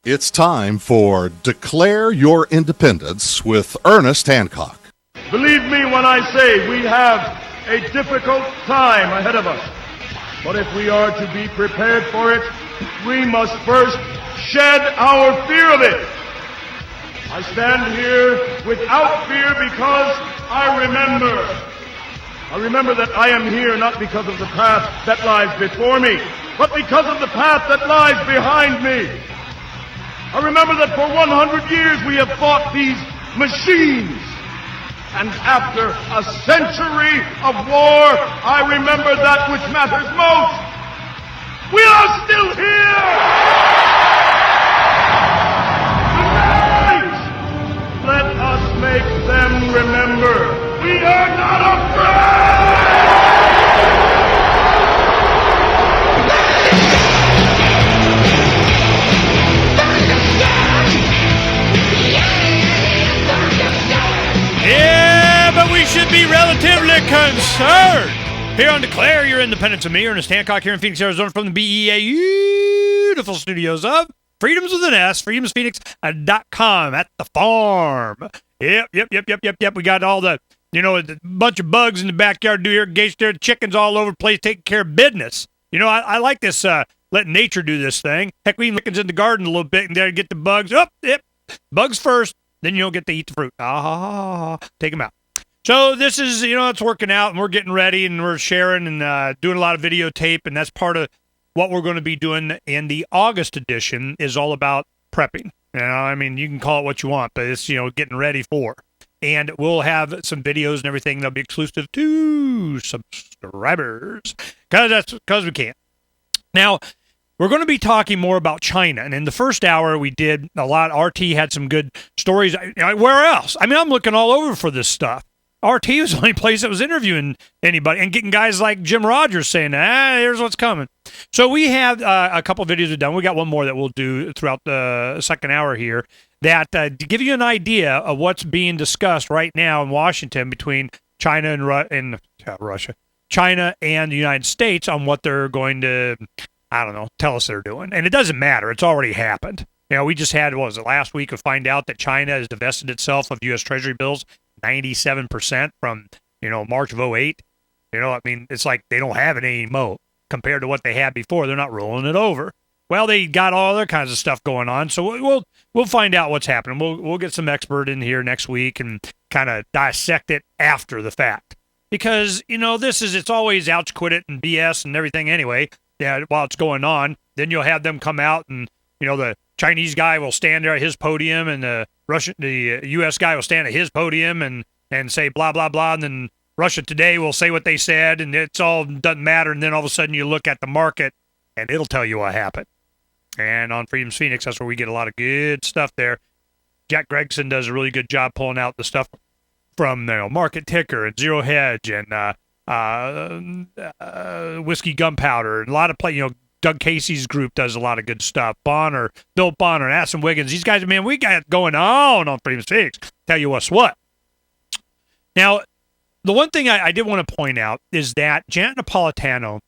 It's time for Declare Your Independence with Ernest Hancock. Believe me when I say we have a difficult time ahead of us. But if we are to be prepared for it, we must first shed our fear of it. I stand here without fear because I remember that I am here not because of the path that lies before me, but because of the path that lies behind me. I remember that for 100 years we have fought these machines. And after a century of war, I remember that which matters most. We are still here! Tonight, let us make them remember we are not afraid! Yeah, but we should be relatively concerned. Here on Declare Your Independence with me, Ernest Hancock, here in Phoenix, Arizona, from the BEA beautiful studios of Freedoms with an S, freedomsphoenix.com at the farm. Yep. We got all the, a bunch of bugs in the backyard, do irrigation there, chickens all over the place, taking care of business. I like this, letting nature do this thing. Heck, we even chickens in the garden a little bit and there to get the bugs. Bugs first. Then you don't get to eat the fruit. Take them out. So this is, it's working out, and we're getting ready, and we're sharing and doing a lot of videotape, and that's part of what we're going to be doing in the August edition is all about prepping. You can call it what you want, but it's, getting ready for. And we'll have some videos and everything that'll be exclusive to subscribers, because we can. Now, we're going to be talking more about China, and in the first hour we did a lot. RT had some good stories. Where else? I'm looking all over for this stuff. RT was the only place that was interviewing anybody and getting guys like Jim Rogers saying, here's what's coming. So we have a couple videos we've done. We got one more that we'll do throughout the second hour here that to give you an idea of what's being discussed right now in Washington between China and Russia, China and the United States on what they're going to tell us they're doing. And it doesn't matter. It's already happened. We just had, last week, to find out that China has divested itself of U.S. Treasury bills 97% from, March of 2008. It's like they don't have it anymore compared to what they had before. They're not rolling it over. Well, they got all other kinds of stuff going on. So we'll find out what's happening. We'll get some expert in here next week and kind of dissect it after the fact. Because, it's always ouch, quit it, and BS and everything anyway. Yeah, while it's going on, then you'll have them come out and, the Chinese guy will stand there at his podium and the U.S. guy will stand at his podium and say blah, blah, blah. And then Russia Today will say what they said and it's all doesn't matter. And then all of a sudden you look at the market and it'll tell you what happened. And on Freedom's Phoenix, that's where we get a lot of good stuff there. Jack Gregson does a really good job pulling out the stuff from Market Ticker and Zero Hedge and Whiskey Gunpowder, and a lot of Doug Casey's group does a lot of good stuff. Bill Bonner, and Asim Wiggins. These guys, we got it going on Freedom's Phoenix. Tell you what's what. Now, the one thing I did want to point out is that Janet Napolitano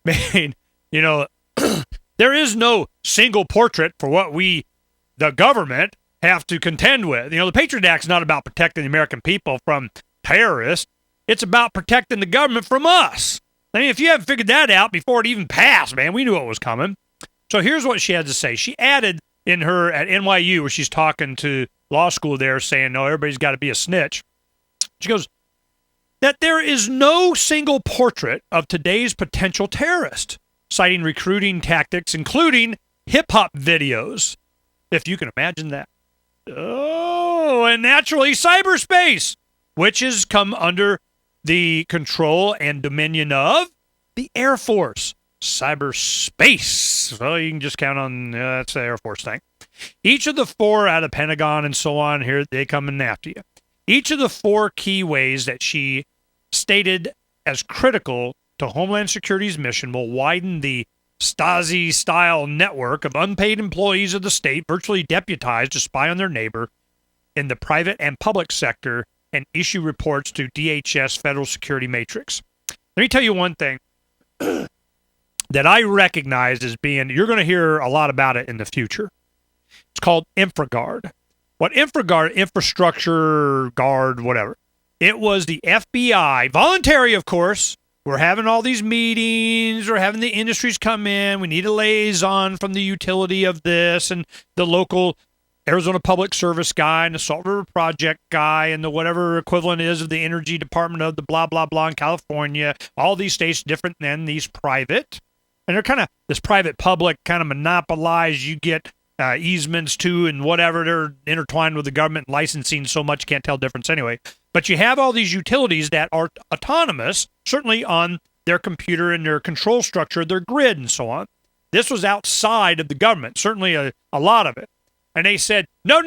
made, there is no single portrait for what we, the government, have to contend with. The Patriot Act's not about protecting the American people from terrorists. It's about protecting the government from us. If you haven't figured that out before it even passed, man, we knew it was coming. So here's what she had to say. She added in her at NYU, where she's talking to law school there, saying, no, everybody's got to be a snitch. She goes, that there is no single portrait of today's potential terrorist, citing recruiting tactics, including hip-hop videos, if you can imagine that. Oh, and naturally cyberspace, which has come under the control and dominion of the Air Force. Cyberspace. Well, you can just count on, that's the Air Force thing. Each of the four out of Pentagon and so on, here they come in after you. Each of the four key ways that she stated as critical to Homeland Security's mission will widen the Stasi-style network of unpaid employees of the state virtually deputized to spy on their neighbor in the private and public sector and issue reports to DHS Federal Security Matrix. Let me tell you one thing that I recognize as being, you're going to hear a lot about it in the future. It's called InfraGuard. What InfraGuard, infrastructure guard, whatever. It was the FBI, voluntary, of course. We're having all these meetings. We're having the industries come in. We need a liaison from the utility of this and the local Arizona Public Service guy and the Salt River Project guy and the whatever equivalent is of the Energy Department of the blah, blah, blah in California. All these states different than these private. And they're kind of, this private-public kind of monopolized. You get easements too and whatever. They're intertwined with the government licensing so much you can't tell the difference anyway. But you have all these utilities that are autonomous, certainly on their computer and their control structure, their grid and so on. This was outside of the government, certainly a lot of it. And they said, no.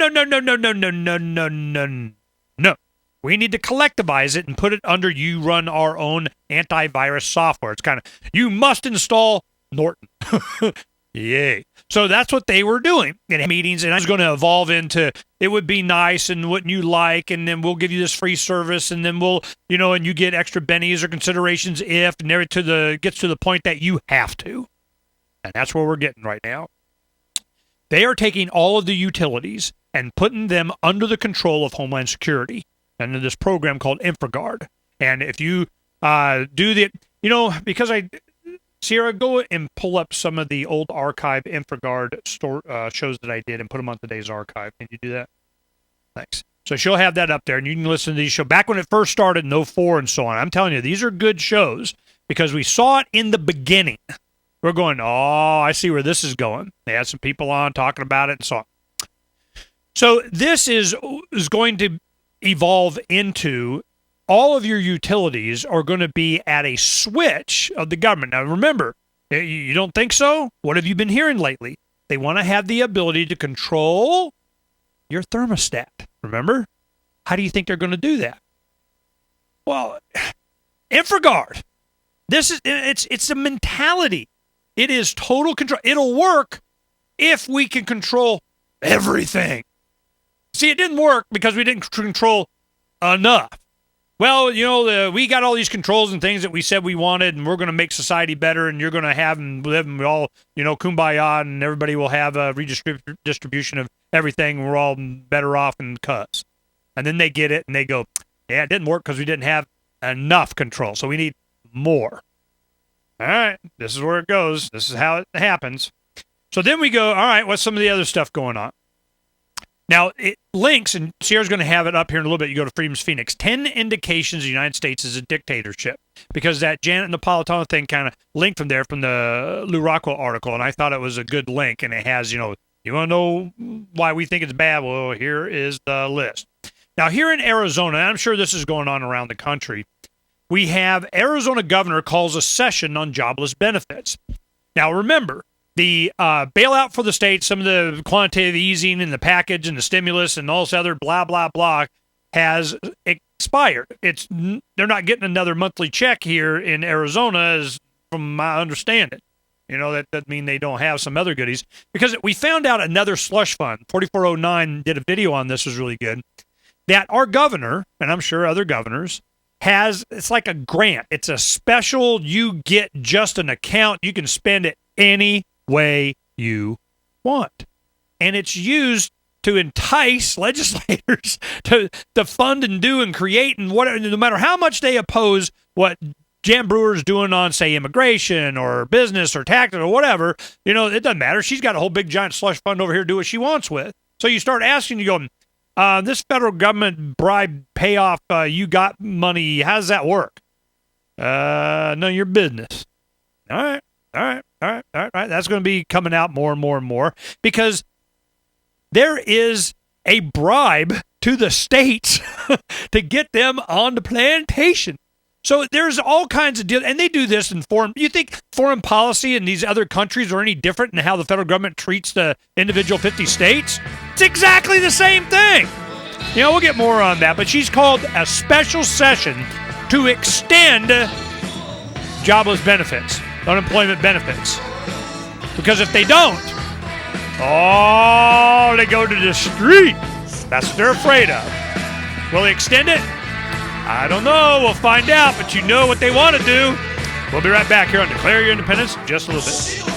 We need to collectivize it and put it under you run our own antivirus software. It's kind of, you must install Norton. Yay. So that's what they were doing in meetings, and I was going to evolve into, it would be nice, and wouldn't you like, and then we'll give you this free service, and then we'll, and you get extra bennies or considerations if, and there gets to the point that you have to. And that's where we're getting right now. They are taking all of the utilities and putting them under the control of Homeland Security under this program called InfraGuard. And if you because Sierra, go and pull up some of the old archive InfraGuard shows that I did and put them on today's archive. Can you do that? Thanks. So she'll have that up there, and you can listen to these shows. Back when it first started in 2004 and so on, I'm telling you, these are good shows because we saw it in the beginning. We're going, oh, I see where this is going. They had some people on talking about it and so on. So this is going to evolve into all of your utilities are going to be at a switch of the government. Now, remember, you don't think so? What have you been hearing lately? They want to have the ability to control your thermostat. Remember? How do you think they're going to do that? Well, InfraGuard. It's a mentality. It is total control. It'll work if we can control everything. See, it didn't work because we didn't control enough. Well, we got all these controls and things that we said we wanted, and we're going to make society better, and you're going to have and live and we all, kumbaya, and everybody will have a redistribution of everything, and we're all better off and cuss. And then they get it, and they go, yeah, it didn't work because we didn't have enough control, so we need more. All right, this is where it goes. This is how it happens. So then we go, all right, what's some of the other stuff going on? Now, it links, and Sierra's going to have it up here in a little bit. You go to Freedom's Phoenix. 10 indications the United States is a dictatorship. Because that Janet Napolitano thing kind of linked from there from the Lou Rockwell article, and I thought it was a good link. And it has, you want to know why we think it's bad? Well, here is the list. Now, here in Arizona, and I'm sure this is going on around the country, we have Arizona governor calls a session on jobless benefits. Now, remember, the bailout for the state, some of the quantitative easing and the package and the stimulus and all this other blah, blah, blah has expired. They're not getting another monthly check here in Arizona, as from my understanding. That doesn't mean they don't have some other goodies. Because we found out another slush fund, 4409 did a video on this, was really good, that our governor, and I'm sure other governors, it's like a grant. It's a special, you get just an account. You can spend it any way you want. And it's used to entice legislators to fund and do and create and whatever, no matter how much they oppose what Jan Brewer's doing on, say, immigration or business or taxes or whatever, it doesn't matter. She's got a whole big giant slush fund over here to do what she wants with. So you start asking, you go, this federal government bribe payoff, you got money, how does that work? None of your business. All right. That's going to be coming out more and more and more because there is a bribe to the states to get them on the plantation. So there's all kinds of deals, and they do this in foreign. You think foreign policy in these other countries are any different in how the federal government treats the individual 50 states? It's exactly the same thing. We'll get more on that, but she's called a special session to extend jobless benefits. Unemployment benefits. Because if they don't, they go to the street. That's what they're afraid of. Will they extend it? I don't know. We'll find out, but you know what they want to do. We'll be right back here on Declare Your Independence in just a little bit.